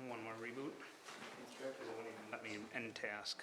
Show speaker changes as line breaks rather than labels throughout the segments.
one more reboot. It won't even let me end task.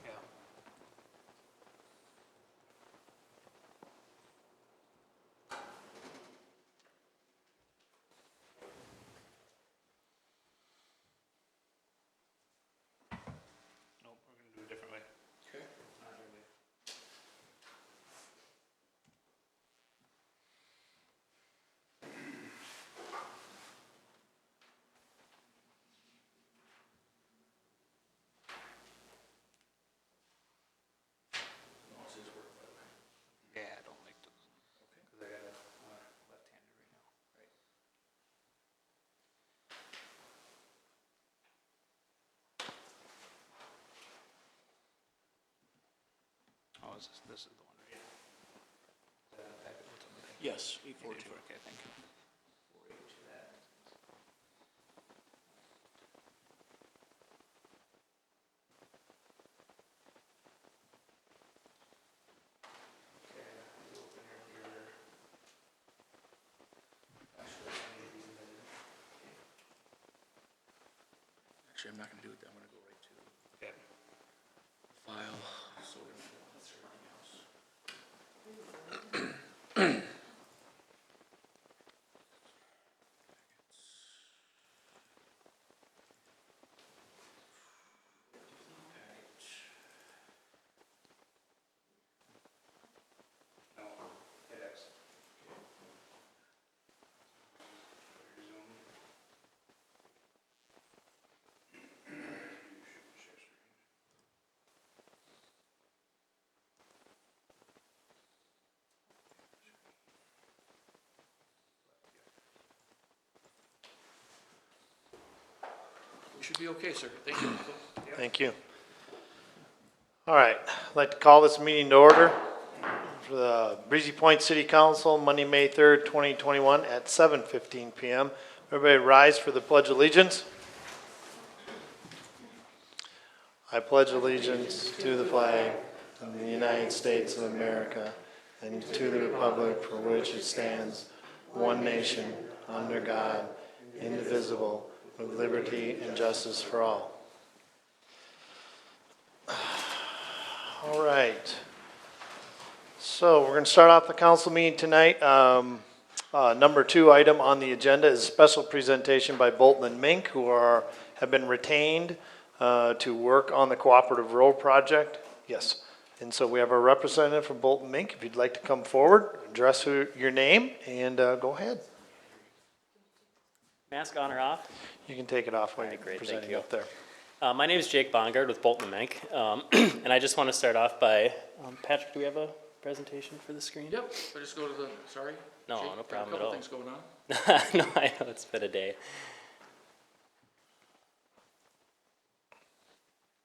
Yeah. Nope, we're gonna do it a different way.
Okay.
Not really.
How's his work, by the way?
Yeah, I don't like those.
Okay.
Because I got a left-handed right now.
Right.
Oh, this is the one, right? Is that in the packet? What's on the packet?
Yes,
842,
842.
okay, thank you.
4H that.
Okay, you open your actually, I need these amended.
Actually, I'm not gonna do it, I'm gonna go right to
Okay.
file, so we don't have to answer anything else.
No, hit X. Your Zoom. Share screen.
We should be okay, sir. Thank you.
Thank you. All right, I'd like to call this meeting to order for the Breezy Point City Council, Monday, May 3rd, 2021 at 7:15 PM. Everybody rise for the Pledge of Allegiance. I pledge allegiance to the flag of the United States of America and to the republic for which it stands, one nation, under God, indivisible, with liberty and justice for all. All right. So we're going to start off the council meeting tonight. Number 2 item on the agenda is a special presentation by Bolton and Mink, who have been retained to work on the cooperative road project. Yes. And so we have a representative from Bolton Mink. If you'd like to come forward, address your name, and go ahead.
Mask on or off?
You can take it off while
All
you're
right, great, thank
presenting
you.
up there.
My name is Jake Bongard with Bolton Mink, and I just want to start off by, Patrick, do we have a presentation for the screen?
Yep, so just go to the, sorry.
No,
Jake,
no
got
problem at
A couple
all.
things going on.
No, I know, it's been a day.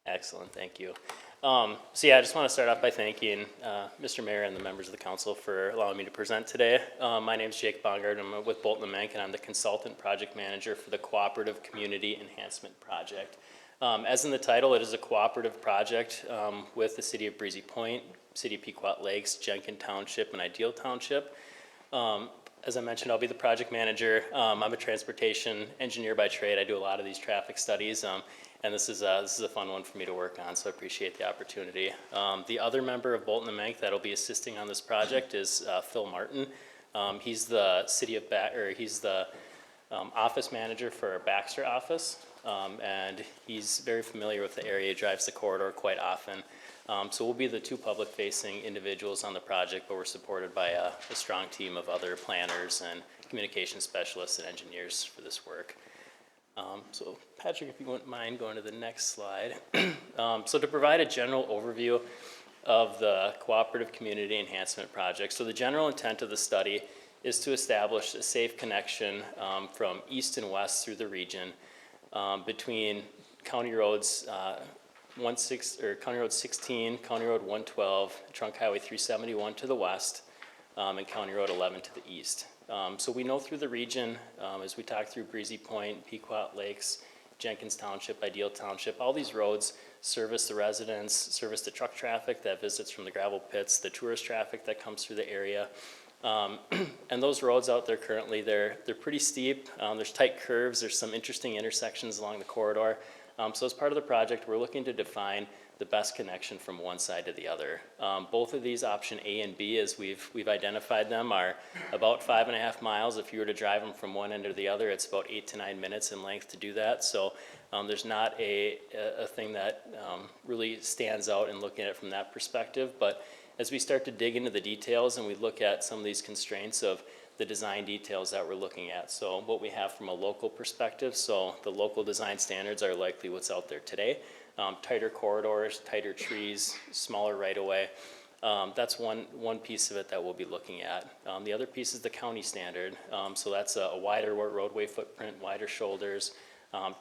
Excellent, thank you. So yeah, I just want to start off by thanking Mr. Mayor and the members of the council for allowing me to present today. My name is Jake Bongard, I'm with Bolton and Mink, and I'm the consultant project manager for the Cooperative Community Enhancement Project. As in the title, it is a cooperative project with the City of Breezy Point, City of Pequot Lakes, Jenkins Township, and Ideal Township. As I mentioned, I'll be the project manager. I'm a transportation engineer by trade. I do a lot of these traffic studies, and this is a fun one for me to work on, so I appreciate the opportunity. The other member of Bolton and Mink that'll be assisting on this project is Phil Martin. He's the he's the office manager for our Baxter office, and he's very familiar with the area, drives the corridor quite often. So we'll be the two public-facing individuals on the project, but we're supported by a strong team of other planners and communication specialists and engineers for this work. So Patrick, if you wouldn't mind going to the next slide. So to provide a general overview of the Cooperative Community Enhancement Project. So the general intent of the study is to establish a safe connection from east and west through the region between County Roads County Road 16, County Road 112, Trunk Highway 371 to the west, and County Road 11 to the east. So we know through the region, as we talk through Breezy Point, Pequot Lakes, Jenkins Township, Ideal Township, all these roads service the residents, service the truck traffic that visits from the gravel pits, the tourist traffic that comes through the area. And those roads out there currently, they're pretty steep. There's tight curves. There's some interesting intersections along the corridor. So as part of the project, we're looking to define the best connection from one side to the other. Both of these, option A and B, as we've identified them, are about 5.5 miles. If you were to drive them from one end to the other, it's about 8 to 9 minutes in length to do that. So there's not a thing that really stands out in looking at it from that perspective. But as we start to dig into the details and we look at some of these constraints of the design details that we're looking at. So what we have from a local perspective, so the local design standards are likely what's out there today. Tighter corridors, tighter trees, smaller right-of-way. That's one piece of it that we'll be looking at. The other piece is the county standard. So that's a wider roadway footprint, wider shoulders,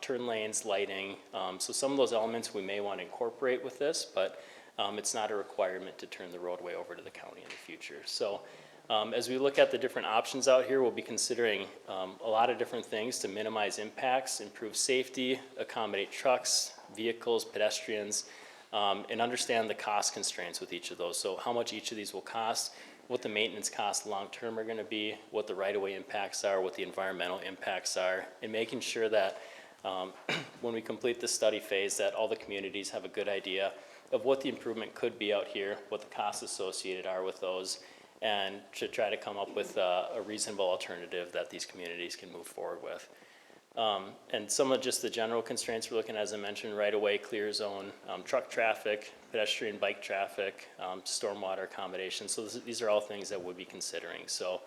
turn lanes, lighting. So some of those elements we may want to incorporate with this, but it's not a requirement to turn the roadway over to the county in the future. So as we look at the different options out here, we'll be considering a lot of different things to minimize impacts, improve safety, accommodate trucks, vehicles, pedestrians, and understand the cost constraints with each of those. So how much each of these will cost, what the maintenance costs long-term are going to be, what the right-of-way impacts are, what the environmental impacts are, and making sure that when we complete the study phase that all the communities have a good idea of what the improvement could be out here, what the costs associated are with those, and to try to come up with a reasonable alternative that these communities can move forward with. And some of just the general constraints we're looking at, as I mentioned, right-of-way, clear zone, truck traffic, pedestrian bike traffic, stormwater accommodation. So these are all things that we'll be considering. So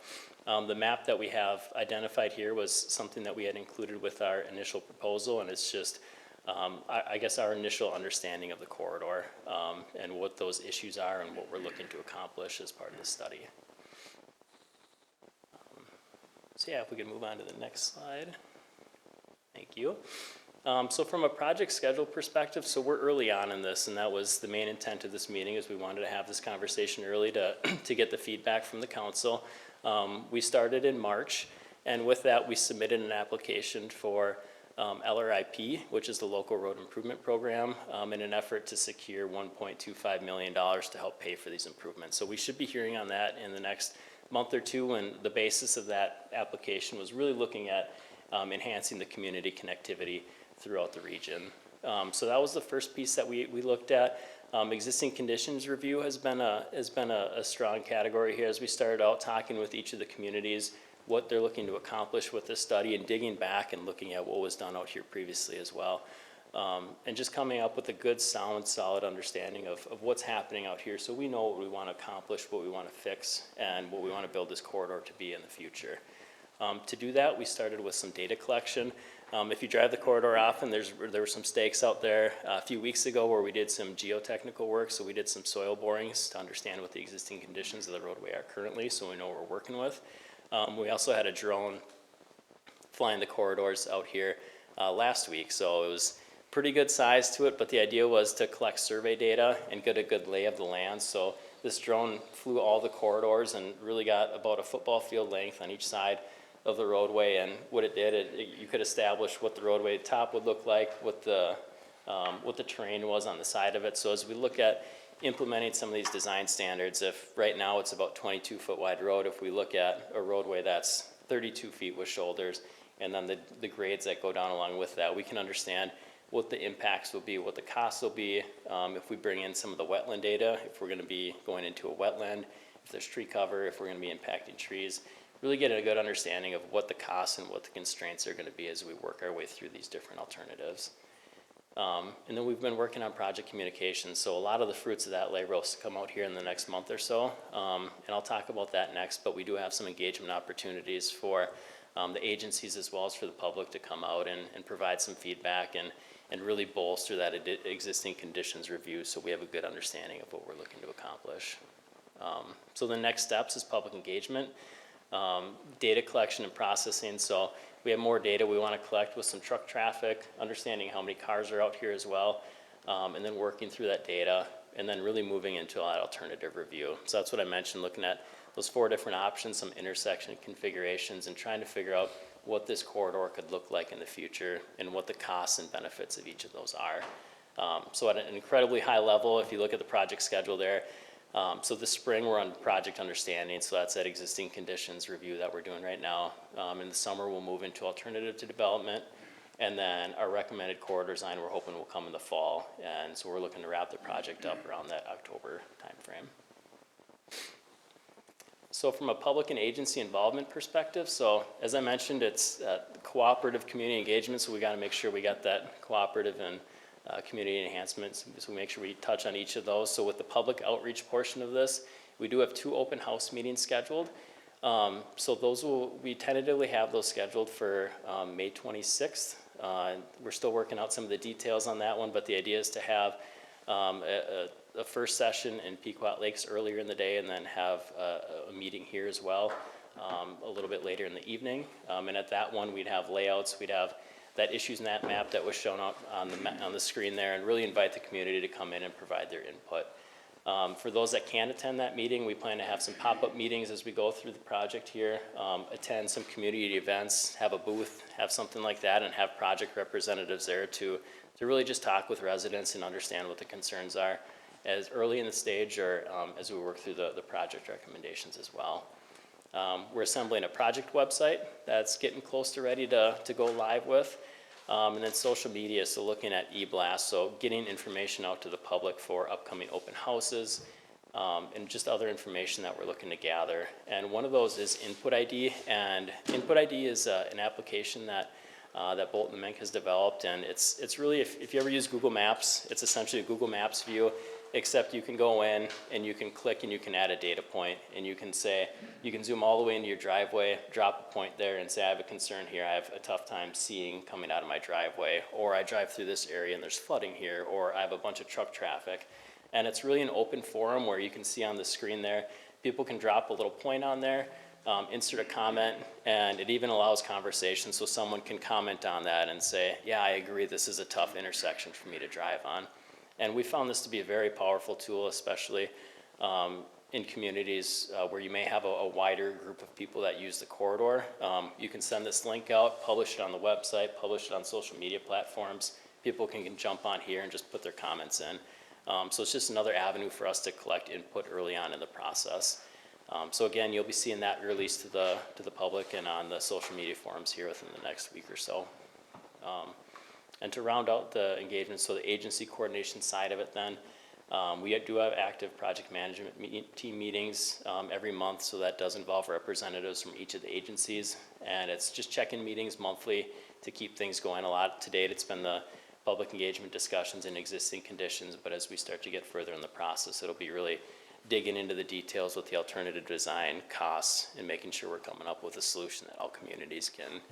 the map that we have identified here was something that we had included with our initial proposal, and it's just I guess our initial understanding of the corridor and what those issues are and what we're looking to accomplish as part of the study. So yeah, if we could move on to the next slide. Thank you. So from a project schedule perspective, so we're early on in this, and that was the main intent of this meeting, is we wanted to have this conversation early to get the feedback from the council. We started in March, and with that we submitted an application for LRIP, which is the Local Road Improvement Program, in an effort to secure $1.25 million to help pay for these improvements. So we should be hearing on that in the next month or two, and the basis of that application was really looking at enhancing the community connectivity throughout the region. So that was the first piece that we looked at. Existing conditions review has been a strong category here as we started out talking with each of the communities, what they're looking to accomplish with this study, and digging back and looking at what was done out here previously as well. And just coming up with a good, sound, solid understanding of what's happening out here, so we know what we want to accomplish, what we want to fix, and what we want to build this corridor to be in the future. To do that, we started with some data collection. If you drive the corridor often, there were some stakes out there a few weeks ago where we did some geotechnical work, so we did some soil borings to understand what the existing conditions of the roadway are currently, so we know what we're working with. We also had a drone flying the corridors out here last week, so it was pretty good size to it, but the idea was to collect survey data and get a good lay of the land. So this drone flew all the corridors and really got about a football field length on each side of the roadway, and what it did, you could establish what the roadway top would look like, what the terrain was on the side of it. So as we look at implementing some of these design standards, if right now it's about 22-foot wide road, if we look at a roadway that's 32 feet with shoulders, and then the grades that go down along with that, we can understand what the impacts will be, what the costs will be, if we bring in some of the wetland data, if we're going to be going into a wetland, if there's tree cover, if we're gonna be impacting trees, really get a good understanding of what the costs and what the constraints are gonna be as we work our way through these different alternatives. And then we've been working on project communications, so a lot of the fruits of that labor will come out here in the next month or so, and I'll talk about that next, but we do have some engagement opportunities for the agencies as well as for the public to come out and provide some feedback and really bolster that existing conditions review so we have a good understanding of what we're looking to accomplish. So the next steps is public engagement, data collection and processing. So we have more data we want to collect with some truck traffic, understanding how many cars are out here as well, and then working through that data, and then really moving into that alternative review. So that's what I mentioned, looking at those 4 different options, some intersection configurations, and trying to figure out what this corridor could look like in the future and what the costs and benefits of each of those are. So at an incredibly high level, if you look at the project schedule there, so this spring we're on project understanding, so that's that existing conditions review that we're doing right now. In the summer we'll move into alternative to development, and then our recommended corridor design we're hoping will come in the fall, and so we're looking to wrap the project up around that October timeframe. So from a public and agency involvement perspective, so as I mentioned, it's cooperative community engagement, so we got to make sure we got that cooperative and community enhancements, so we make sure we touch on each of those. So with the public outreach portion of this, we do have 2 open house meetings scheduled. So we tentatively have those scheduled for May 26th. We're still working out some of the details on that one, but the idea is to have a first session in Pequot Lakes earlier in the day, and then have a meeting here as well a little bit later in the evening. And at that one, we'd have layouts, we'd have that issues map that was shown up on the screen there, and really invite the community to come in and provide their input. For those that can't attend that meeting, we plan to have some pop-up meetings as we go through the project here, attend some community events, have a booth, have something like that, and have project representatives there to really just talk with residents and understand what the concerns are as early in the stage or as we work through the project recommendations as well. We're assembling a project website that's getting close to ready to go live with. And then social media, so looking at e-blast, so getting information out to the public for upcoming open houses, and just other information that we're looking to gather. And one of those is Input ID, and Input ID is an application that Bolton Menk has developed, and it's really, if you ever use Google Maps, it's essentially a Google Maps view, except you can go in and you can click and you can add a data point, and you can say, you can zoom all the way into your driveway, drop a point there and say, I have a concern here, I have a tough time seeing coming out of my driveway, or I drive through this area and there's flooding here, or I have a bunch of truck traffic. And it's really an open forum where you can see on the screen there, people can drop a little point on there, insert a comment, and it even allows conversation, so someone can comment on that and say, yeah, I agree, this is a tough intersection for me to drive on. And we found this to be a very powerful tool, especially in communities where you may have a wider group of people that use the corridor. You can send this link out, publish it on the website, publish it on social media platforms. People can jump on here and just put their comments in. So it's just another avenue for us to collect input early on in the process. So again, you'll be seeing that released to the public and on the social media forums here within the next week or so. And to round out the engagement, so the agency coordination side of it then, we do have active project management team meetings every month, so that does involve representatives from each of the agencies, and it's just check-in meetings monthly to keep things going. A lot to date, it's been the public engagement discussions and existing conditions, but as we start to get further in the process, it'll be really digging into the details with the alternative design costs and making sure we're coming up with a solution that all communities can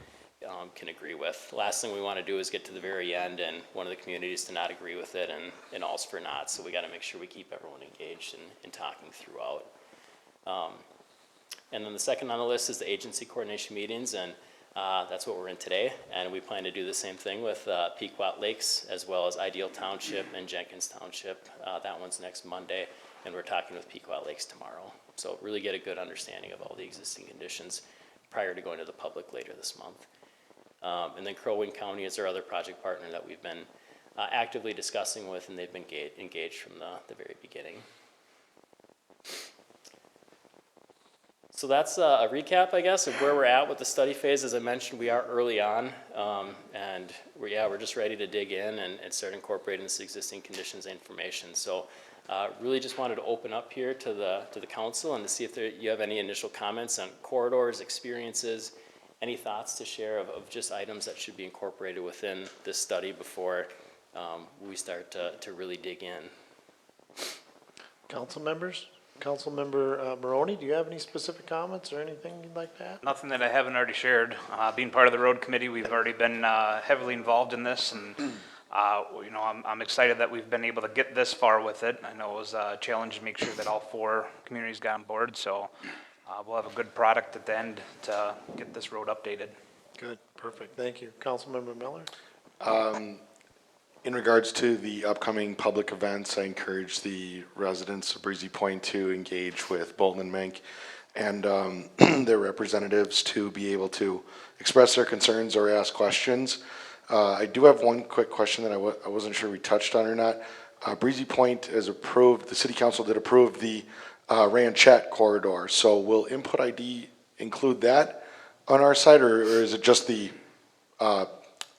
agree with. Last thing we want to do is get to the very end and one of the communities to not agree with it and all's for naught. So we got to make sure we keep everyone engaged and talking throughout. And then the second on the list is the agency coordination meetings, and that's what we're in today. And we plan to do the same thing with Pequot Lakes as well as Ideal Township and Jenkins Township. That one's next Monday, and we're talking with Pequot Lakes tomorrow. So really get a good understanding of all the existing conditions prior to going to the public later this month. And then Crow Wing County is our other project partner that we've been actively discussing with, and they've been engaged from the very beginning. So that's a recap, I guess, of where we're at with the study phase. As I mentioned, we are early on, and we're just ready to dig in and start incorporating this existing conditions information. So really just wanted to open up here to the council and to see if you have any initial comments on corridors, experiences, any thoughts to share of just items that should be incorporated within this study before we start to really dig in.
Council members? Councilmember Maroney, do you have any specific comments or anything you'd like to add?
Nothing that I haven't already shared. Being part of the road committee, we've already been heavily involved in this, and you know, I'm excited that we've been able to get this far with it. I know it was a challenge to make sure that all 4 communities got on board, so we'll have a good product at the end to get this road updated.
Good, perfect, thank you. Councilmember Miller?
In regards to the upcoming public events, I encourage the residents of Breezy Point to engage with Bolton and Menk and their representatives to be able to express their concerns or ask questions. I do have one quick question that I wasn't sure we touched on or not. Breezy Point is approved, the city council did approve the Ranchette corridor. So will Input ID include that on our side, or is it just the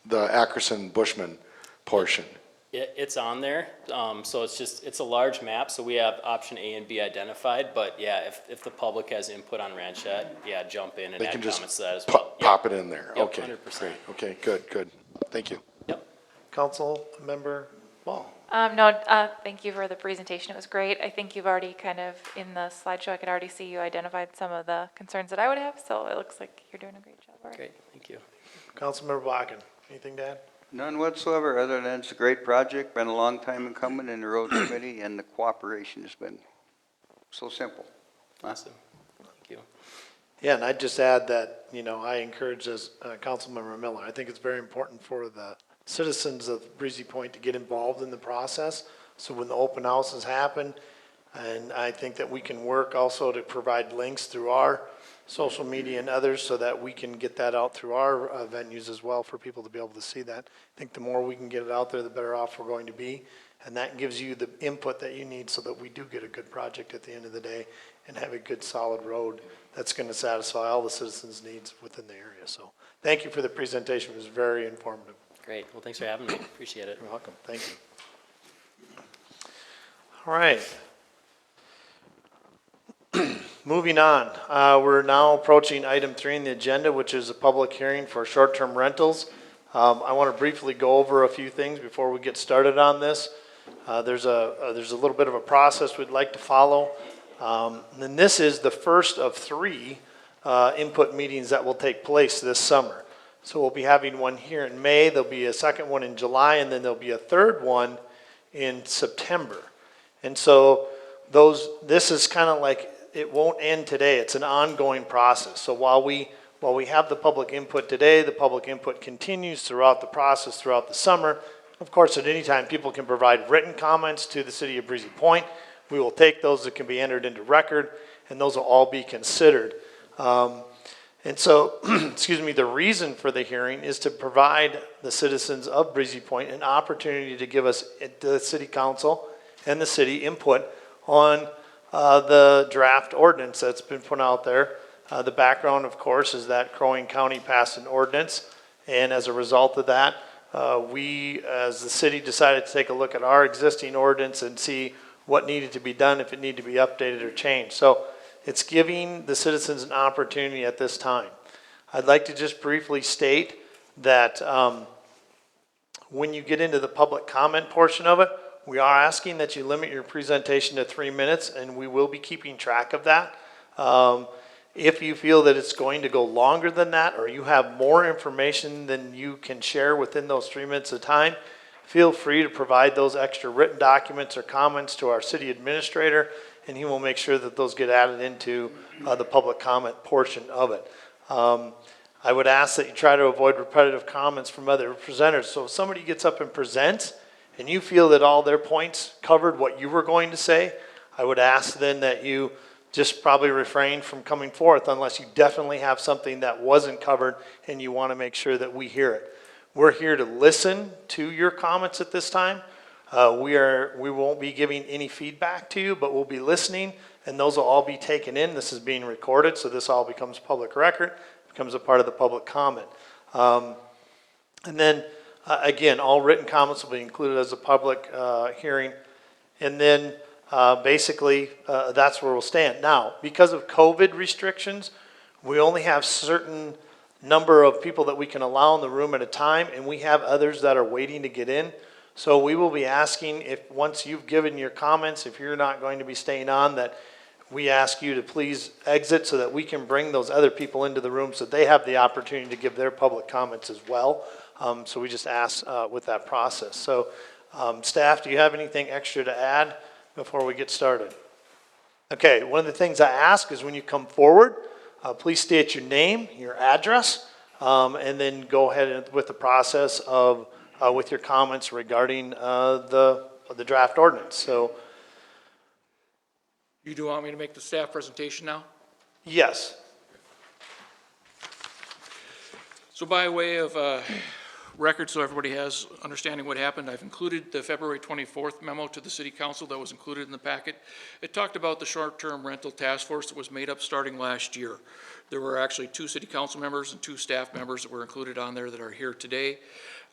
Ackerson-Bushman portion?
It's on there, so it's a large map, so we have option A and B identified, but yeah, if the public has input on Ranchette, yeah, jump in and
They
add
can just
comments to that as well.
pop it in there?
Yep,
Okay,
100%.
great. Okay, good. Thank you.
Yep.
Councilmember Ball?
Thank you for the presentation. It was great. I think you've already kind of, in the slideshow, I could already see you identified some of the concerns that I would have, so it looks like you're doing a great job.
Great, thank you.
Councilmember Bakken, anything to add?
None whatsoever, other than it's a great project, been a long time in coming in the road committee, and the cooperation has been so simple.
Awesome, thank you.
Yeah, and I'd just add that, you know, I encourage as Councilmember Miller, I think it's very important for the citizens of Breezy Point to get involved in the process. So when the open houses happen, and I think that we can work also to provide links through our social media and others so that we can get that out through our venues as well for people to be able to see that. I think the more we can get it out there, the better off we're going to be. And that gives you the input that you need so that we do get a good project at the end of the day and have a good solid road that's going to satisfy all the citizens' needs within the area. So thank you for the presentation. It was very informative.
Great, well, thanks for having me, appreciate it.
You're welcome. Thank you. All right. Moving on, we're now approaching item 3 in the agenda, which is a public hearing for short-term rentals. I want to briefly go over a few things before we get started on this. There's a little bit of a process we'd like to follow. And this is the first of 3 input meetings that will take place this summer. So we'll be having one here in May, there'll be a second one in July, and then there'll be a third one in September. And so this is kind of like, it won't end today, it's an ongoing process. So while we have the public input today, the public input continues throughout the process, throughout the summer. Of course, at any time, people can provide written comments to the city of Breezy Point. We will take those that can be entered into record, and those will all be considered. And so, excuse me, the reason for the hearing is to provide the citizens of Breezy Point an opportunity to give us, the city council and the city, input on the draft ordinance that's been put out there. The background, of course, is that Crow Wing County passed an ordinance, and as a result of that, we, as the city, decided to take a look at our existing ordinance and see what needed to be done, if it needed to be updated or changed. So it's giving the citizens an opportunity at this time. I'd like to just briefly state that when you get into the public comment portion of it, we are asking that you limit your presentation to 3 minutes, and we will be keeping track of that. If you feel that it's going to go longer than that, or you have more information than you can share within those 3 minutes of time, feel free to provide those extra written documents or comments to our city administrator, and he will make sure that those get added into the public comment portion of it. I would ask that you try to avoid repetitive comments from other presenters. So if somebody gets up and presents, and you feel that all their points covered what you were going to say, I would ask then that you just probably refrain from coming forth unless you definitely have something that wasn't covered and you want to make sure that we hear it. We're here to listen to your comments at this time. We won't be giving any feedback to you, but we'll be listening and those will all be taken in. This is being recorded, so this all becomes public record, becomes a part of the public comment. And then, again, all written comments will be included as a public hearing. And then, basically, that's where we'll stand. Now, because of COVID restrictions, we only have certain number of people that we can allow in the room at a time, and we have others that are waiting to get in. So we will be asking if, once you've given your comments, if you're not going to be staying on, that we ask you to please exit so that we can bring those other people into the room so they have the opportunity to give their public comments as well. So we just ask with that process. So staff, do you have anything extra to add before we get started? Okay, one of the things I ask is when you come forward, please state your name, your address, and then go ahead with the process of with your comments regarding the draft ordinance. So
You do want me to make the staff presentation now?
yes.
So by way of record, so everybody has understanding what happened, I've included the February 24th memo to the city council that was included in the packet. It talked about the short-term rental task force that was made up starting last year. There were actually 2 city council members and 2 staff members that were included on there that are here today.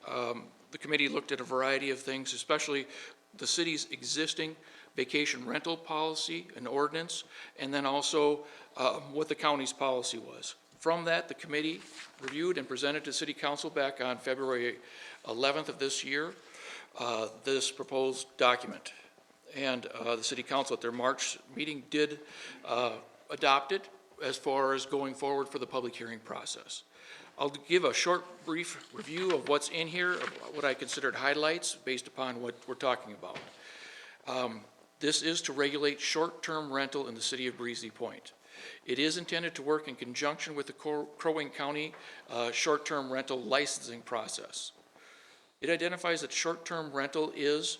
The committee looked at a variety of things, especially the city's existing vacation rental policy and ordinance, and then also what the county's policy was. From that, the committee reviewed and presented to City Council back on February 11th of this year, this proposed document. And the City Council at their March meeting did adopt it as far as going forward for the public hearing process. I'll give a short, brief review of what's in here, of what I considered highlights based upon what we're talking about. This is to regulate short-term rental in the city of Breezy Point. It is intended to work in conjunction with the Crow Wing County short-term rental licensing process. It identifies that short-term rental is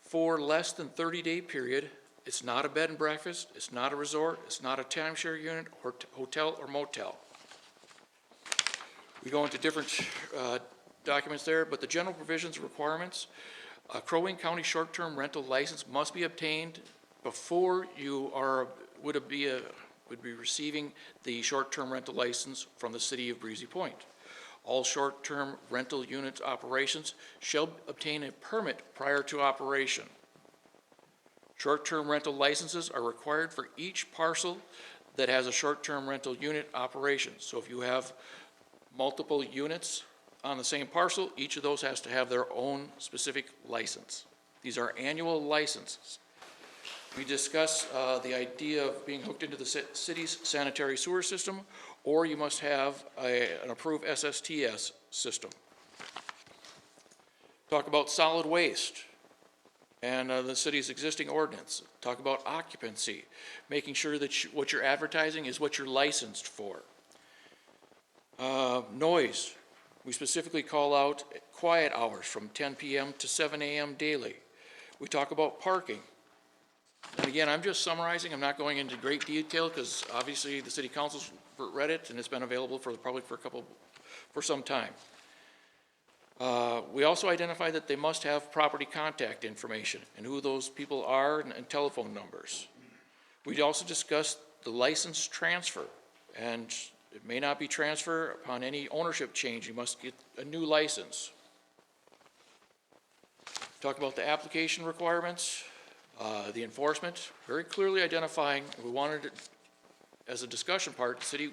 for less than 30-day period. It's not a bed and breakfast, it's not a resort, it's not a timeshare unit or hotel or motel. We go into different documents there, but the general provisions and requirements, a Crow Wing County short-term rental license must be obtained before you would be receiving the short-term rental license from the city of Breezy Point. All short-term rental unit operations shall obtain a permit prior to operation. Short-term rental licenses are required for each parcel that has a short-term rental unit operation. So if you have multiple units on the same parcel, each of those has to have their own specific license. These are annual licenses. We discuss the idea of being hooked into the city's sanitary sewer system, or you must have an approved SSTS system. Talk about solid waste and the city's existing ordinance. Talk about occupancy, making sure that what you're advertising is what you're licensed for. Noise. We specifically call out quiet hours from 10 p.m. to 7 a.m. daily. We talk about parking. And again, I'm just summarizing. I'm not going into great detail because obviously the city council's read it and it's been available for the public for some time. We also identify that they must have property contact information and who those people are and telephone numbers. We also discussed the license transfer, and it may not be transfer upon any ownership change. You must get a new license. Talk about the application requirements, the enforcement, very clearly identifying, we wanted it as a discussion part, the city,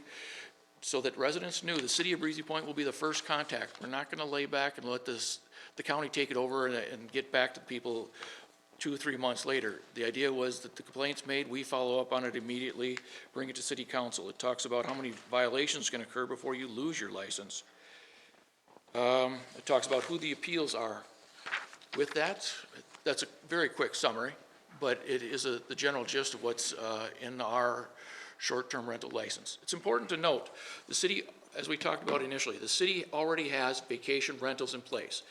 so that residents knew the city of Breezy Point will be the first contact. We're not going to lay back and let the county take it over and get back to people 2 or 3 months later. The idea was that the complaint's made, we follow up on it immediately, bring it to city council. It talks about how many violations can occur before you lose your license. It talks about who the appeals are. With that, that's a very quick summary, but it is the general gist of what's in our short-term rental license. It's important to note, the city, as we talked about initially, the city already has vacation rentals in place.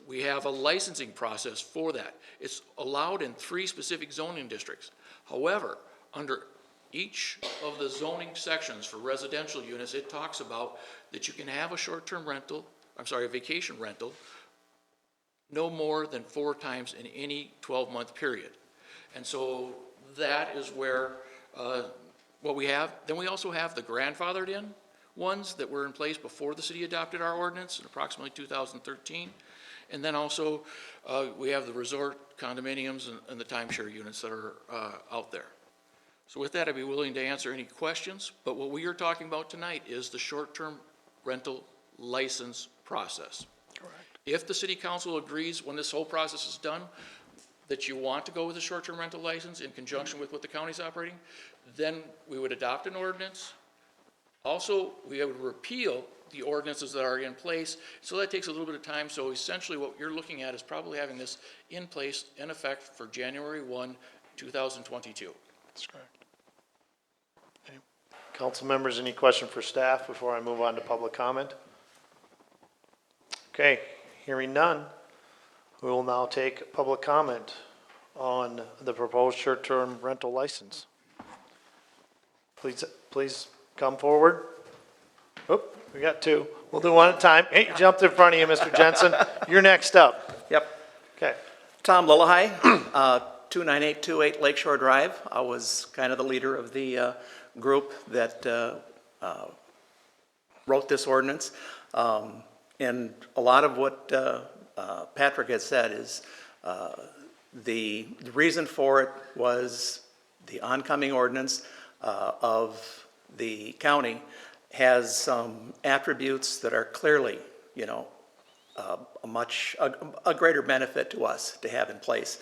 We have a licensing process for that. It's allowed in 3 specific zoning districts. However, under each of the zoning sections for residential units, it talks about that you can have a short-term rental, a vacation rental, no more than 4 times in any 12-month period. And so that is where what we have. Then we also have the grandfathered in ones that were in place before the city adopted our ordinance in approximately 2013. And then also, we have the resort condominiums and the timeshare units that are out there. So with that, I'd be willing to answer any questions, but what we are talking about tonight is the short-term rental license process. Correct. If the city council agrees, when this whole process is done, that you want to go with a short-term rental license in conjunction with what the county's operating, then we would adopt an ordinance. Also, we would repeal the ordinances that are in place, so that takes a little bit of time. So essentially what you're looking at is probably having this in place, in effect for January 1, 2022.
That's correct. Okay. Council members, any question for staff before I move on to public comment? Okay, hearing none, we will now take public comment on the proposed short-term rental license. Please come forward. Oop, we got two. We'll do one at a time. Hey, jumped in front of you, Mr. Jensen. You're next up.
Yep.
Okay.
Tom Lillahei, 29828 Lakeshore Drive. I was kind of the leader of the group that wrote this ordinance. And a lot of what Patrick has said is the reason for it was the oncoming ordinance of the county has some attributes that are clearly, a greater benefit to us to have in place.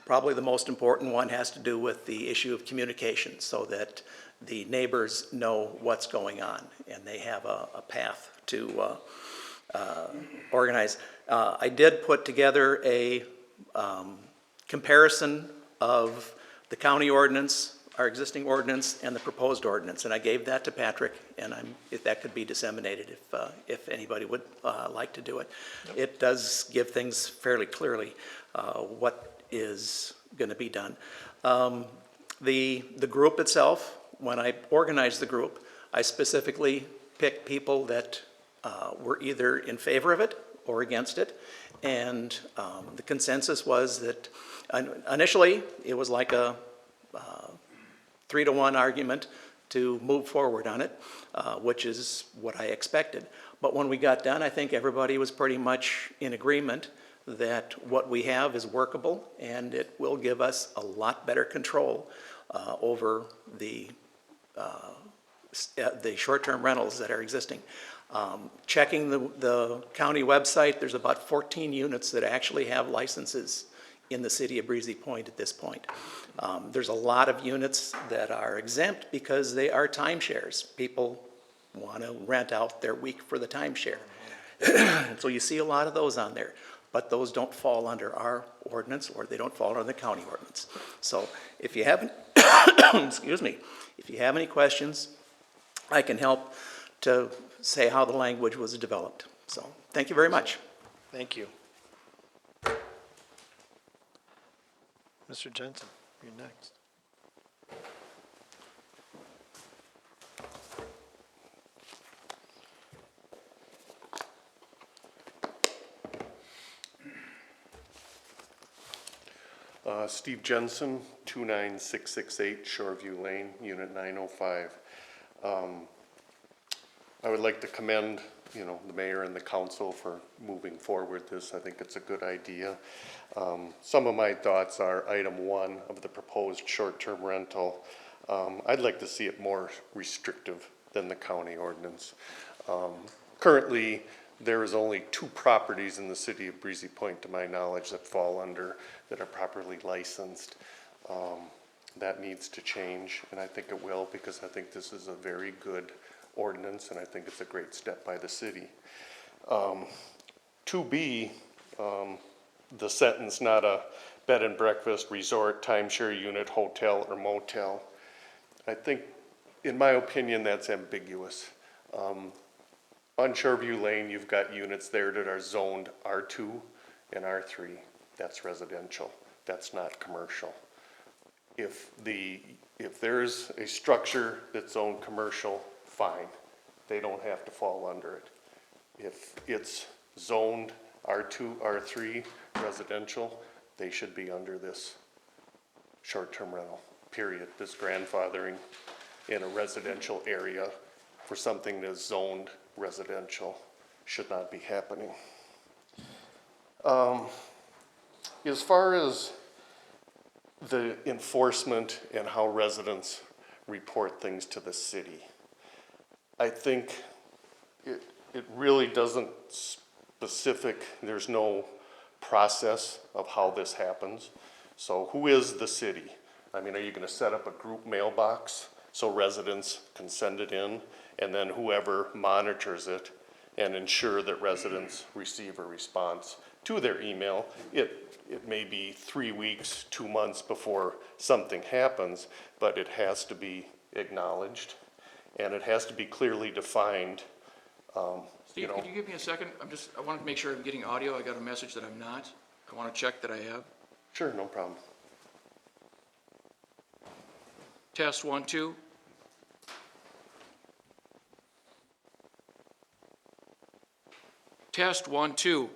Probably the most important one has to do with the issue of communication, so that the neighbors know what's going on and they have a path to organize. I did put together a comparison of the county ordinance, our existing ordinance, and the proposed ordinance, and I gave that to Patrick, and if that could be disseminated if anybody would like to do it. Yep. It does give things fairly clearly what is going to be done. The group itself, when I organized the group, I specifically picked people that were either in favor of it or against it, and the consensus was that initially it was like a 3-to-1 argument to move forward on it, which is what I expected. But when we got done, I think everybody was pretty much in agreement that what we have is workable and it will give us a lot better control over the short-term rentals that are existing. Checking the county website, there's about 14 units that actually have licenses in the city of Breezy Point at this point. There's a lot of units that are exempt because they are timeshares. People want to rent out their week for the timeshare. So you see a lot of those on there, but those don't fall under our ordinance or they don't fall under the county ordinance. So if you haven't, excuse me, if you have any questions, I can help to say how the language was developed. So thank you very much.
Thank you. Mr. Jensen, you're next.
Steve Jensen, 29668 Shoreview Lane, Unit 905. I would like to commend, the mayor and the council for moving forward this. I think it's a good idea. Some of my thoughts are item 1 of the proposed short-term rental. I'd like to see it more restrictive than the county ordinance. Currently, there is only 2 properties in the city of Breezy Point, to my knowledge, that fall under, that are properly licensed. That needs to change, and I think it will, because I think this is a very good ordinance, and I think it's a great step by the city. 2B, the sentence, not a bed and breakfast, resort, timeshare unit, hotel, or motel. I think, in my opinion, that's ambiguous. On Shoreview Lane, you've got units there that are zoned R2 and R3. That's residential. That's not commercial. If there's a structure that's zoned commercial, fine. They don't have to fall under it. If it's zoned R2, R3 residential, they should be under this short-term rental period. This grandfathering in a residential area for something that's zoned residential should not be happening. As far as the enforcement and how residents report things to the city, I think it really doesn't there's no process of how this happens. So who is the city? I mean, are you gonna set up a group mailbox so residents can send it in, and then whoever monitors it and ensure that residents receive a response to their email? It may be 3 weeks, 2 months before something happens, but it has to be acknowledged, and it has to be clearly defined.
Steve, could you give me a second? I want to make sure I'm getting audio. I got a message that I'm not. I want to check that I have.
Sure, no problem.
Test 1, 2. Test 1, 2.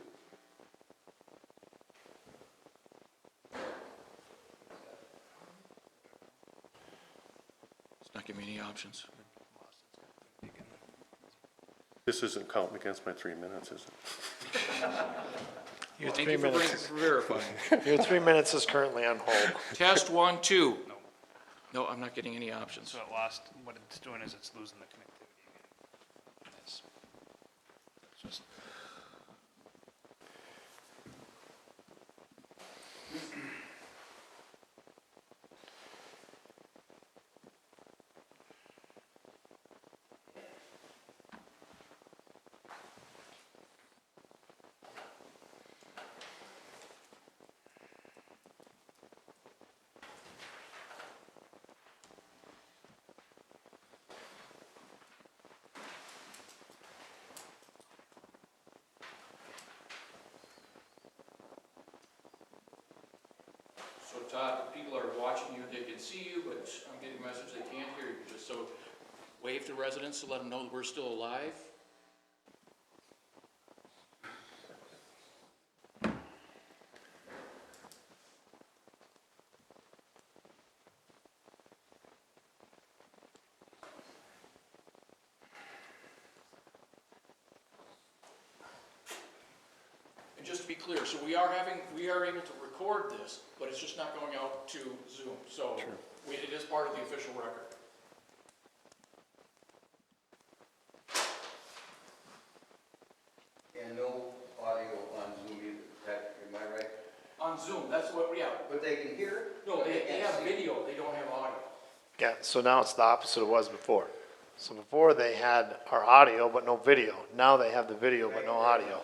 It's not giving me any options.
This isn't counting against my 3 minutes, is it?
Your
Thank
3
you for
minutes,
verifying.
your 3 minutes is currently on hold.
Test 1, 2. No, I'm not getting any options.
So it lost, what it's doing is it's losing the connectivity again. It's just,
So Todd, if people are watching you, they can see you, but I'm getting a message they can't hear you. Just so wave to residents to let them know that we're still alive. And just to be clear, so we are able to record this, but it's just not going out to Zoom. So it is part of the official record.
And no audio on Zoom either, am I right?
On Zoom, that's what, yeah.
But they can hear it?
No, they have video, they don't have audio.
Yeah, so now it's the opposite of it was before. So before they had our audio but no video. Now they have the video but no audio.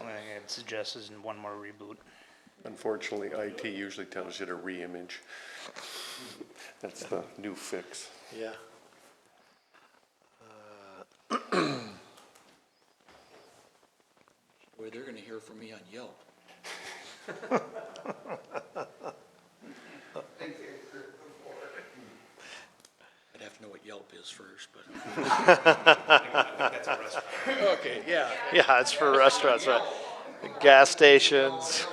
only thing I'd suggest is in one more reboot.
Unfortunately, IT usually tells you to re-image. That's the new fix.
Yeah.
Boy, they're gonna hear from me on Yelp. I'd have to know what Yelp is first, but. Okay, yeah.
Yeah, it's for restaurants, right? Gas stations.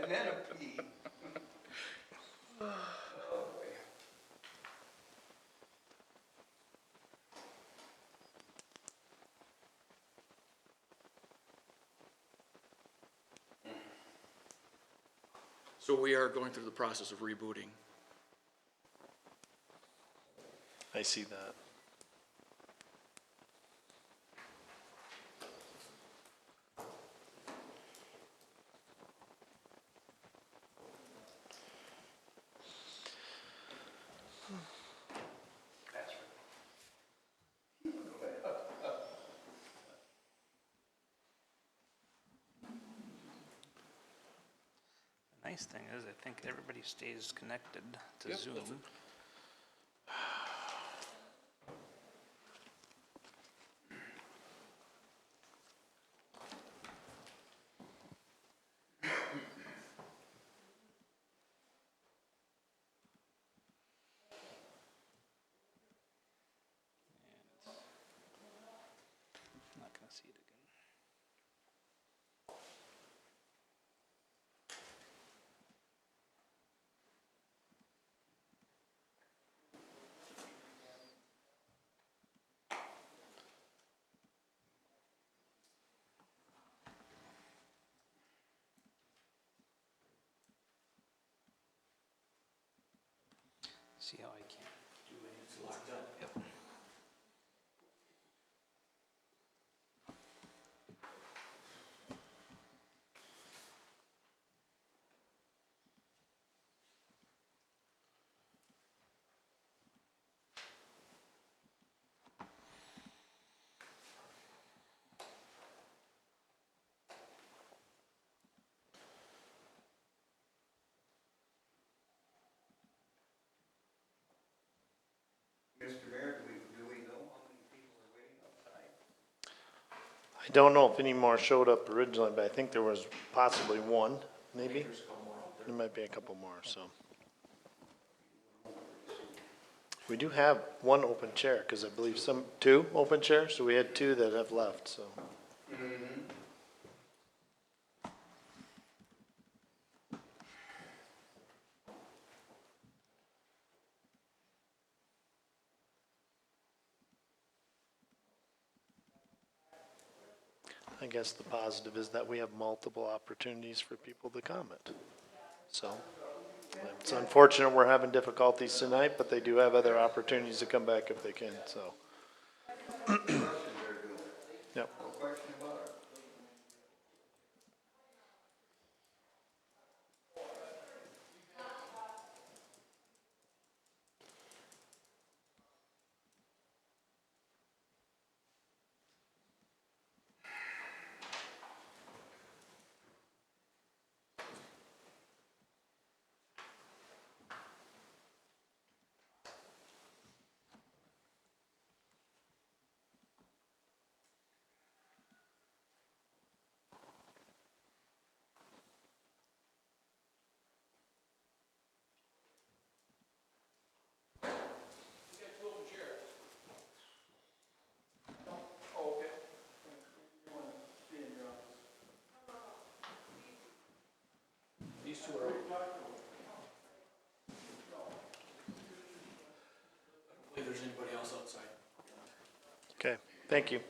And then a P.
So we are going through the process of rebooting.
I see that.
The nice thing is, I think everybody stays connected to
Yep,
Zoom.
that's it.
See how I can do it? It's locked up. Yep.
Mr. Mayor, do we know how many people are waiting outside?
I don't know if any more showed up originally, but I think there was possibly one, maybe. There might be a couple more, so. We do have one open chair, because I believe two open chairs, so we had two that have left, so. I guess the positive is that we have multiple opportunities for people to comment. So, it's unfortunate we're having difficulties tonight, but they do have other opportunities to come back if they can, so. Yep.
No question about it.
These two are. I don't believe there's anybody else outside.
Okay, thank you.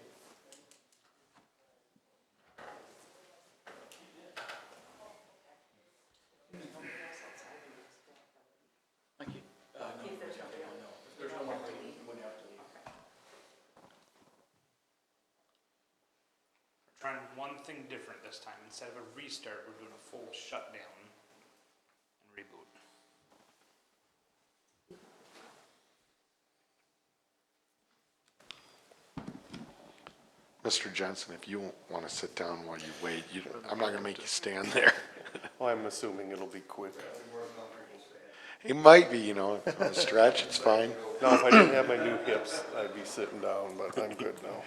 Thank you. No, if there's no one, you wouldn't have to leave.
We're trying one thing different this time. Instead of a restart, we're doing a full shutdown and reboot.
Mr. Jensen, if you want to sit down while you wait, I'm not going to make you stand there.
Well, I'm assuming it'll be quick.
It might be, on a stretch, it's fine.
Now, if I didn't have my new hips, I'd be sitting down, but I'm good now.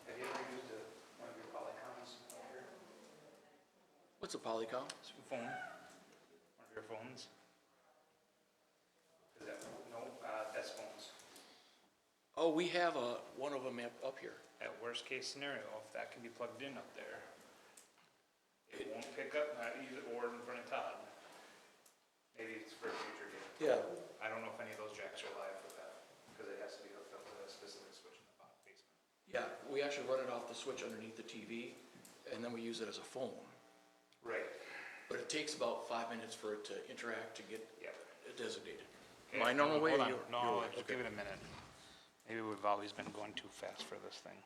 Have you ever used one of your Polycoms out here?
What's a Polycom?
Phone? One of your phones? Is that, no, desk phones.
Oh, we have one of them up here.
At worst case scenario, if that can be plugged in up there, it won't pick up, not use it or in front of Todd. Maybe it's for a future game.
Yeah.
I don't know if any of those jacks are live for that, because it has to be hooked up to a specific switch in the basement.
Yeah, we actually run it off the switch underneath the TV, and then we use it as a phone.
Right.
But it takes about 5 minutes for it to interact to get
Yep.
it designated.
Okay,
Am I on the way?
hold
or
on.
you're-
No,
you're-
just
okay.
give it a minute. Maybe we've always been going too fast for this thing.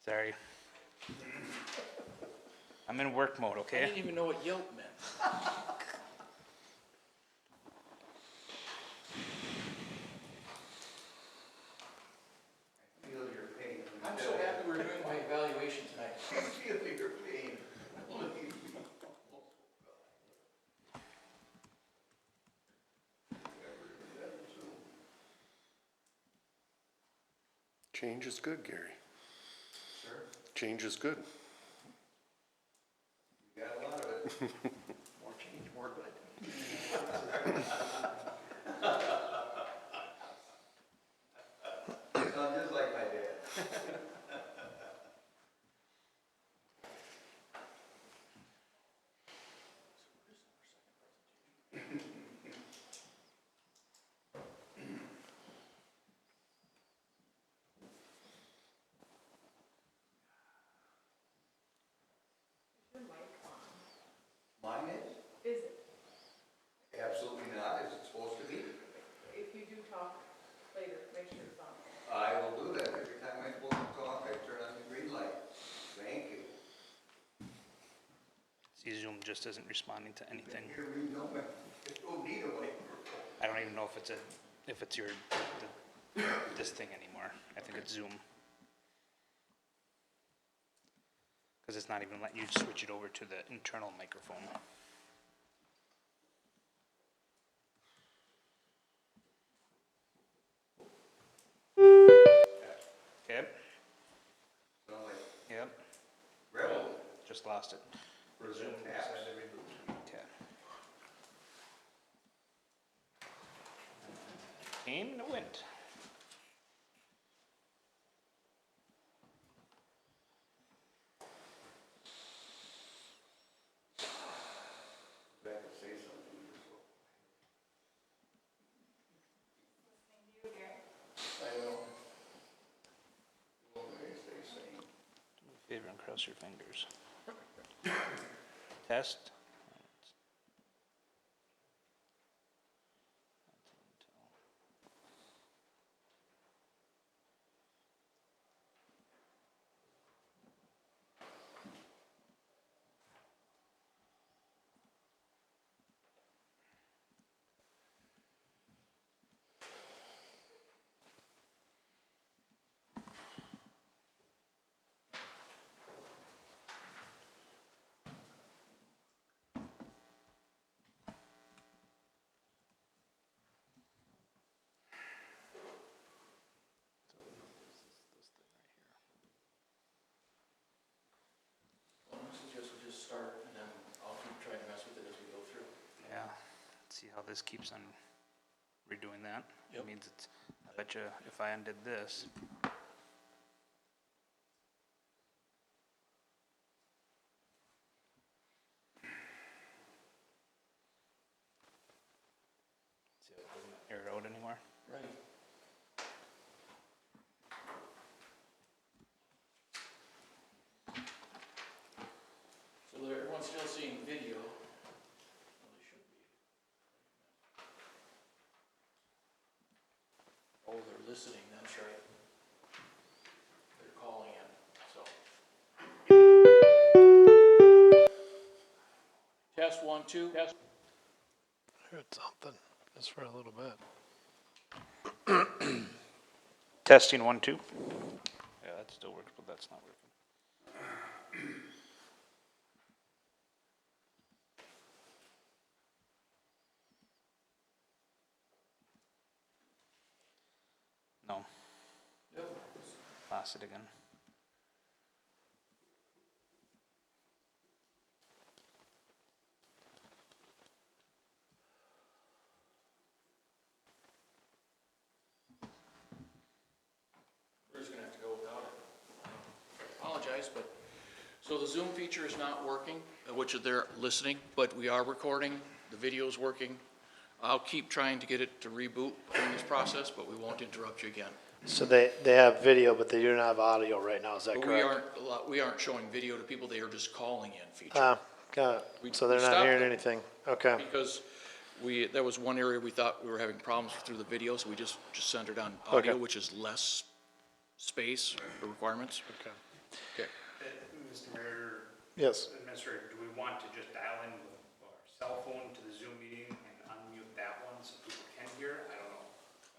Sorry. I'm in work mode,
I
okay?
didn't even know what Yelp meant.
Feel your pain.
I'm so happy we're doing my evaluation tonight.
Feel your pain.
Change is good, Gary.
Sure.
Change is good.
You got a lot of it.
More change, more good.
Sound just like my dad.
just isn't responding to anything. I don't even know if it's this thing anymore. I think it's Zoom. Because it's not even letting you switch it over to the internal microphone. Okay. Yep. Just lost it. Resume. Okay. Came and it went. Do me a favor and cross your fingers. Test.
Just start, and then I'll keep trying to mess with it as we go through.
Yeah. Let's see how this keeps on redoing that.
Yep.
It means it's, I bet you if I undid this. See how it doesn't air it out anymore?
Right. So everyone's still seeing video. Well, they should be. Oh, they're listening, that's right. They're calling in, so. Test 1, 2. Test.
Heard something, just for a little bit.
Testing 1, 2. Yeah, that still works, but that's not working. No.
Yep.
Lost it again.
We're just gonna have to go without it. Apologize, but, so the Zoom feature is not working, which they're listening, but we are recording, the video's working. I'll keep trying to get it to reboot during this process, but we won't interrupt you again.
So they have video, but they do not have audio right now, is that
But
correct?
we aren't showing video to people, they are just calling in feature.
Ah, got
We-
it. So they're
we
not
stopped
hearing
that.
anything, okay.
Because there was one area we thought we were having problems through the video, so we just centered on audio,
Okay.
which is less space requirements.
Okay.
Okay.
Mr. Mayor,
Yes,
Administrator, do we want to just dial in with our cell phone to the Zoom meeting and unmute that one so people can hear? I don't know.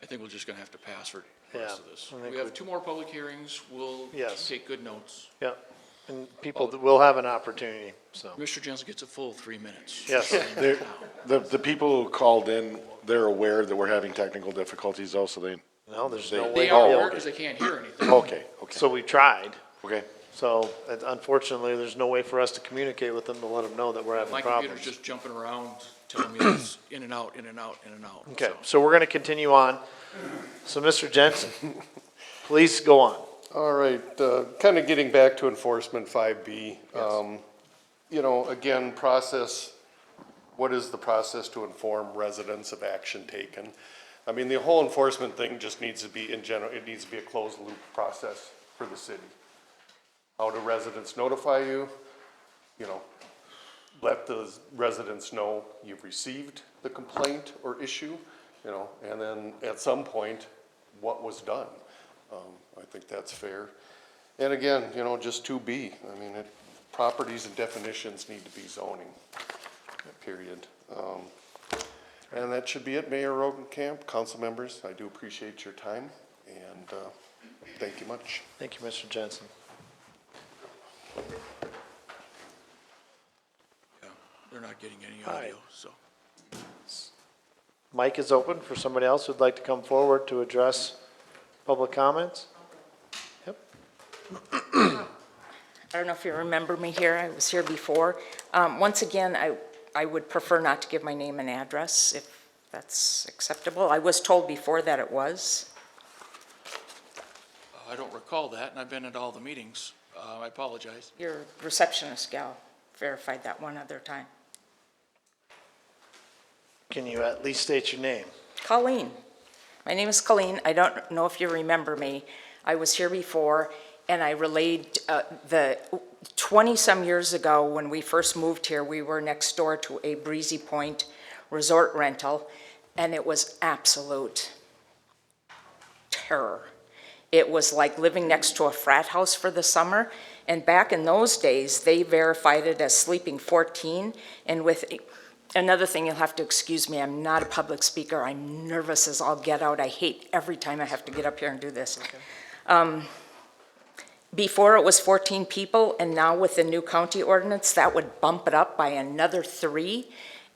I think we're just gonna have to pass for the rest of
Yeah,
this.
I think
We have
we-
2 more public hearings, we'll
Yes.
take good notes.
yeah, and people will have an opportunity, so,
Mr. Jensen gets a full 3 minutes.
yes.
The people who called in, they're aware that we're having technical difficulties though, so they,
No, there's
They-
no way.
They
to
are
be able
aware
to-
because they can't hear anything.
okay,
So we tried,
okay.
so unfortunately, there's no way for us to communicate with them to let them know that we're having
My
problems.
computer's just jumping around, telling me it's in and out, in and out, in and out.
Okay,
so.
so we're gonna continue on. So Mr. Jensen, please go on.
All right, kind of getting back to enforcement 5B. You know, again, process, what is the process to inform residents of action taken? I mean, the whole enforcement thing just needs to be, in general, it needs to be a closed loop process for the city. How do residents notify you? You know, let the residents know you've received the complaint or issue, you know, and then at some point, what was done. I think that's fair. And again, you know, just 2B, I mean, properties and definitions need to be zoning, period. And that should be it, Mayor Rogenkamp, council members, I do appreciate your time, and thank you much.
Thank you, Mr. Jensen.
Yeah, they're not getting any
All right.
audio, so.
Mic is open for somebody else who'd like to come forward to address public comments. Yep.
I don't know if you remember me here, I was here before. Once again, I would prefer not to give my name and address, if that's acceptable. I was told before that it was.
I don't recall that, and I've been at all the meetings. I apologize.
Your receptionist gal verified that one other time.
Can you at least state your name?
Colleen. My name is Colleen. I don't know if you remember me. I was here before, and I relayed the 20-some years ago when we first moved here, we were next door to a Breezy Point resort rental, and it was absolute terror. It was like living next to a frat house for the summer, and back in those days, they verified it as sleeping 14, and with another thing, you'll have to excuse me, I'm not a public speaker, I'm nervous as all get out, I hate every time I have to get up here and do this. Before it was 14 people, and now with the new county ordinance, that would bump it up by another 3,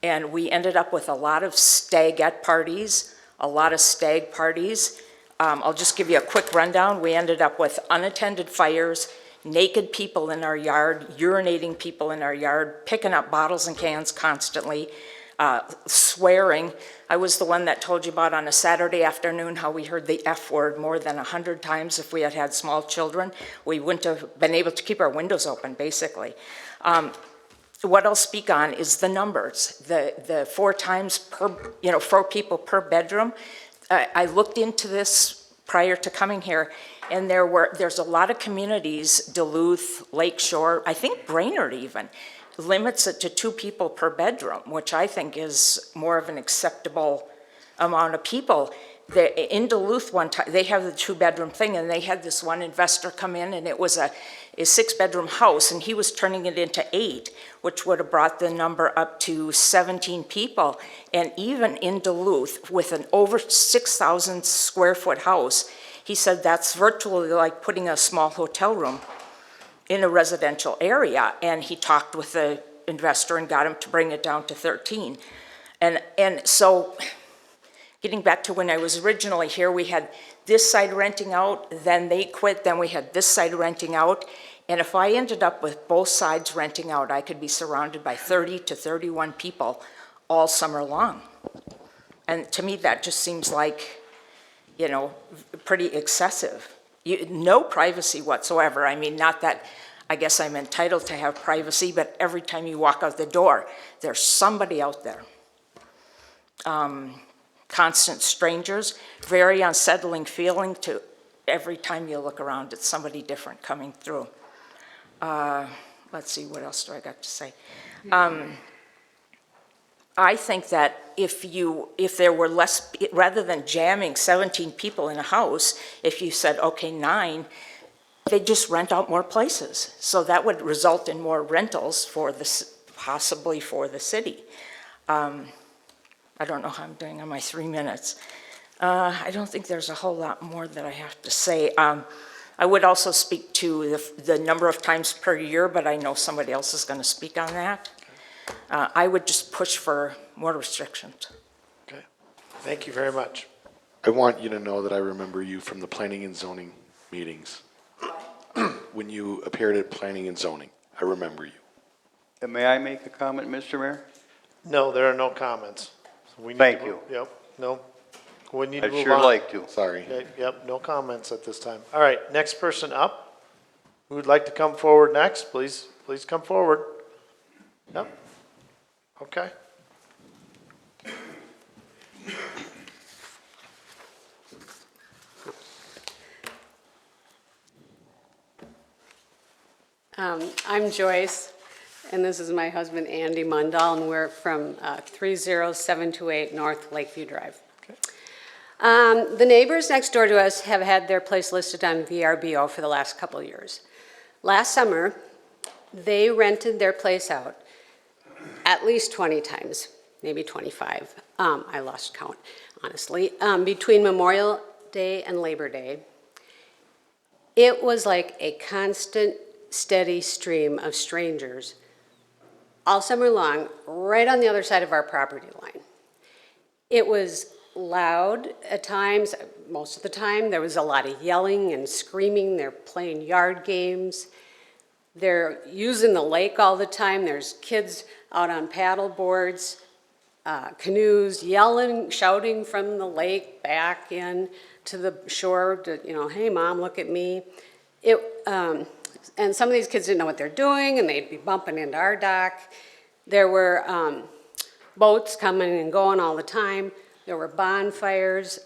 and we ended up with a lot of stagette parties, a lot of stag parties. I'll just give you a quick rundown. We ended up with unattended fires, naked people in our yard, urinating people in our yard, picking up bottles and cans constantly, swearing. I was the one that told you about on a Saturday afternoon how we heard the F word more than 100 times if we had had small children. We wouldn't have been able to keep our windows open, basically. What I'll speak on is the numbers, the 4 times per, 4 people per bedroom. I looked into this prior to coming here, and there's a lot of communities, Duluth, Lakeshore, I think Brainerd even, limits it to 2 people per bedroom, which I think is more of an acceptable amount of people. In Duluth one time, they have the 2-bedroom thing, and they had this one investor come in, and it was a 6-bedroom house, and he was turning it into 8, which would have brought the number up to 17 people. And even in Duluth, with an over 6,000 square foot house, he said that's virtually like putting a small hotel room in a residential area. And he talked with the investor and got him to bring it down to 13. And so, getting back to when I was originally here, we had this side renting out, then they quit, then we had this side renting out. And if I ended up with both sides renting out, I could be surrounded by 30 to 31 people all summer long. And to me, that just seems like, pretty excessive. No privacy whatsoever. I mean, not that I guess I'm entitled to have privacy, but every time you walk out the door, there's somebody out there. Constant strangers, very unsettling feeling to every time you look around, it's somebody different coming through. Let's see, what else do I got to say? I think that if there were less, rather than jamming 17 people in a house, if you said, okay, 9, they'd just rent out more places. So that would result in more rentals for possibly for the city. I don't know how I'm doing on my 3 minutes. I don't think there's a whole lot more that I have to say. I would also speak to the number of times per year, but I know somebody else is going to speak on that. I would just push for more restrictions.
Okay. Thank you very much.
I want you to know that I remember you from the planning and zoning meetings. When you appeared at planning and zoning, I remember you.
And may I make a comment, Mr. Mayor?
No, there are no comments. So we need
Thank
to
you.
move- Yep, no. We need to
I'd
move
sure
on.
like to.
Sorry.
Okay, yep, no comments at this time. All right, next person up. Who would like to come forward next? Please come forward. Yep. Okay.
I'm Joyce, and this is my husband Andy Mundall, and we're from 30728 North Lakeview Drive. The neighbors next door to us have had their place listed on VRBO for the last couple of years. Last summer, they rented their place out at least 20 times, maybe 25. I lost count, honestly, between Memorial Day and Labor Day. It was like a constant, steady stream of strangers all summer long, right on the other side of our property line. It was loud at times, most of the time. There was a lot of yelling and screaming. They're playing yard games. They're using the lake all the time. There's kids out on paddle boards, canoes, yelling, shouting from the lake back in to the shore to, you know, hey, Mom, look at me. And some of these kids didn't know what they're doing, and they'd be bumping into our dock. There were boats coming and going all the time. There were bonfires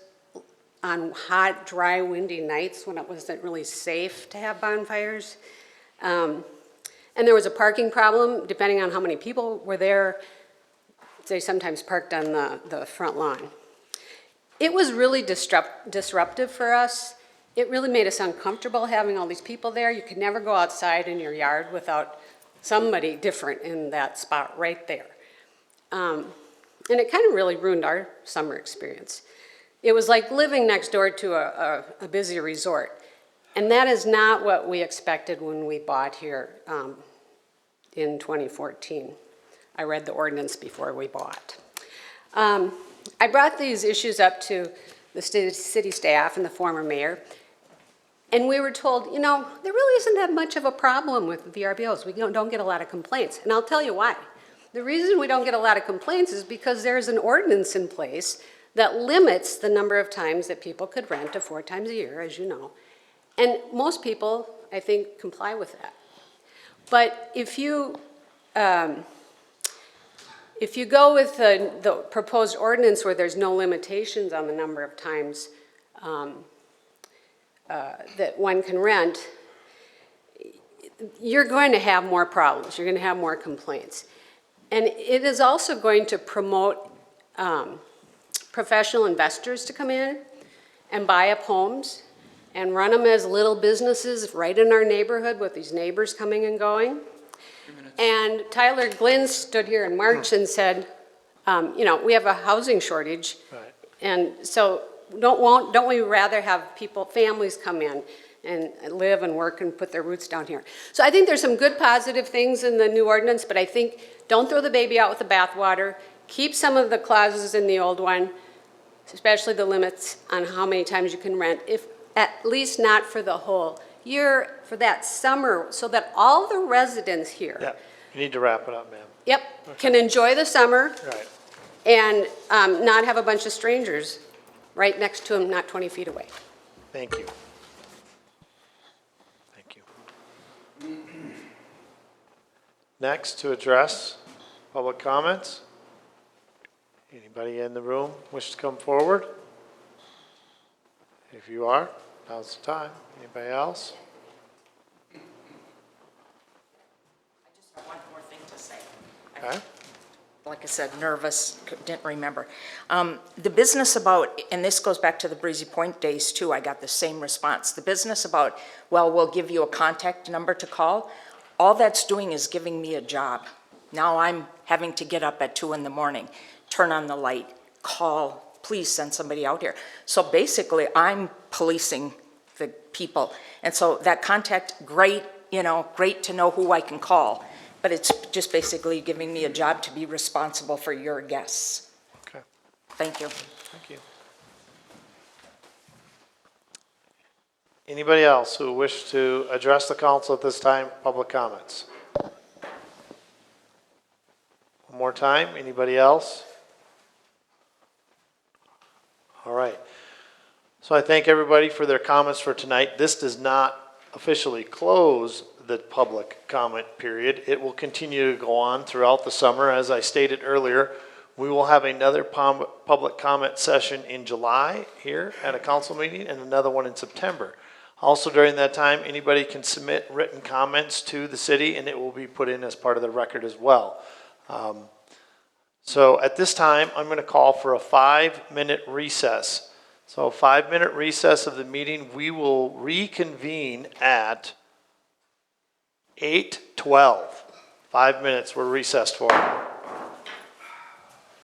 on hot, dry, windy nights when it wasn't really safe to have bonfires. And there was a parking problem, depending on how many people were there. They sometimes parked on the front lawn. It was really disruptive for us. It really made us uncomfortable having all these people there. You could never go outside in your yard without somebody different in that spot right there. And it kind of really ruined our summer experience. It was like living next door to a busy resort. And that is not what we expected when we bought here in 2014. I read the ordinance before we bought. I brought these issues up to the city staff and the former mayor, and we were told, you know, there really isn't that much of a problem with VRBOs. We don't get a lot of complaints, and I'll tell you why. The reason we don't get a lot of complaints is because there's an ordinance in place that limits the number of times that people could rent to 4 times a year, as you know. And most people, I think, comply with that. But if you go with the proposed ordinance where there's no limitations on the number of times that one can rent, you're going to have more problems. You're going to have more complaints. And it is also going to promote professional investors to come in and buy up homes and run them as little businesses right in our neighborhood with these neighbors coming and going. And Tyler Glynn stood here in March and said, you know, we have a housing shortage.
Right.
And so don't we rather have families come in and live and work and put their roots down here? So I think there's some good positive things in the new ordinance, but I think don't throw the baby out with the bathwater. Keep some of the clauses in the old one, especially the limits on how many times you can rent, if at least not for the whole year, for that summer, so that all the residents here,
Yeah, you need to wrap it up, ma'am.
yep, can enjoy the summer
Right.
and not have a bunch of strangers right next to them, not 20 feet away.
Thank you. Thank you. Next, to address public comments. Anybody in the room wish to come forward? If you are, now's the time. Anybody else?
I just have one more thing to say.
Okay.
Like I said, nervous, didn't remember. The business about, and this goes back to the Breezy Point days too, I got the same response. The business about, well, we'll give you a contact number to call, all that's doing is giving me a job. Now I'm having to get up at 2 in the morning, turn on the light, call, please send somebody out here. So basically, I'm policing the people. And so that contact, great, you know, great to know who I can call. But it's just basically giving me a job to be responsible for your guests.
Okay.
Thank you.
Thank you. Anybody else who wish to address the council at this time? Public comments. One more time. Anybody else? All right. So I thank everybody for their comments for tonight. This does not officially close the public comment period. It will continue to go on throughout the summer. As I stated earlier, we will have another public comment session in July here at a council meeting and another one in September. Also during that time, anybody can submit written comments to the city and it will be put in as part of the record as well. So at this time, I'm going to call for a 5-minute recess. So a 5-minute recess of the meeting. We will reconvene at 8:12. 5 minutes, we're recessed for.